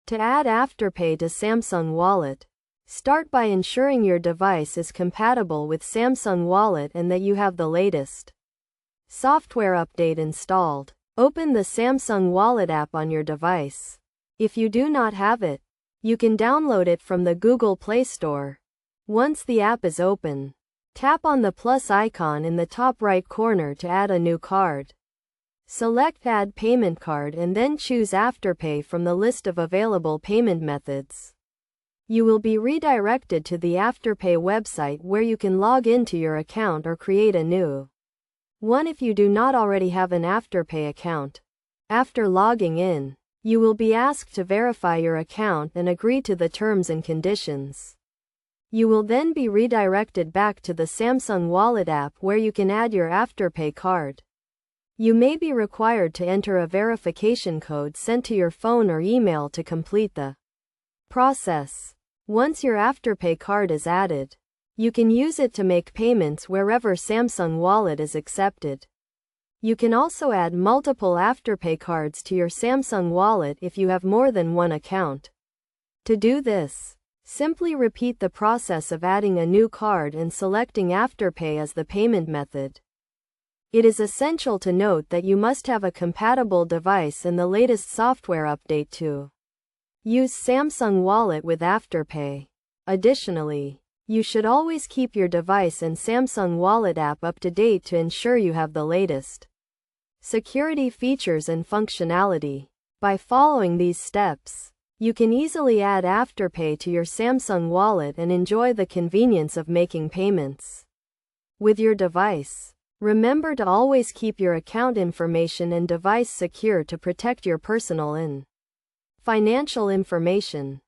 To add Afterpay to Samsung Wallet, start by ensuring your device is compatible with Samsung Wallet and that you have the latest software update installed. Open the Samsung Wallet app on your device. If you do not have it, you can download it from the Google Play Store. Once the app is open, tap on the plus icon in the top right corner to add a new card. Select Add Payment Card and then choose Afterpay from the list of available payment methods. You will be redirected to the Afterpay website where you can log into your account or create a new one if you do not already have an Afterpay account. After logging in, you will be asked to verify your account and agree to the terms and conditions. You will then be redirected back to the Samsung Wallet app where you can add your Afterpay card. You may be required to enter a verification code sent to your phone or email to complete the process. Once your Afterpay card is added, you can use it to make payments wherever Samsung Wallet is accepted. You can also add multiple Afterpay cards to your Samsung Wallet if you have more than one account. To do this, simply repeat the process of adding a new card and selecting Afterpay as the payment method. It is essential to note that you must have a compatible device and the latest software update to use Samsung Wallet with Afterpay. Additionally, you should always keep your device and Samsung Wallet app up to date to ensure you have the latest security features and functionality. By following these steps, you can easily add Afterpay to your Samsung Wallet and enjoy the convenience of making payments with your device. Remember to always keep your account information and device secure to protect your personal and financial information.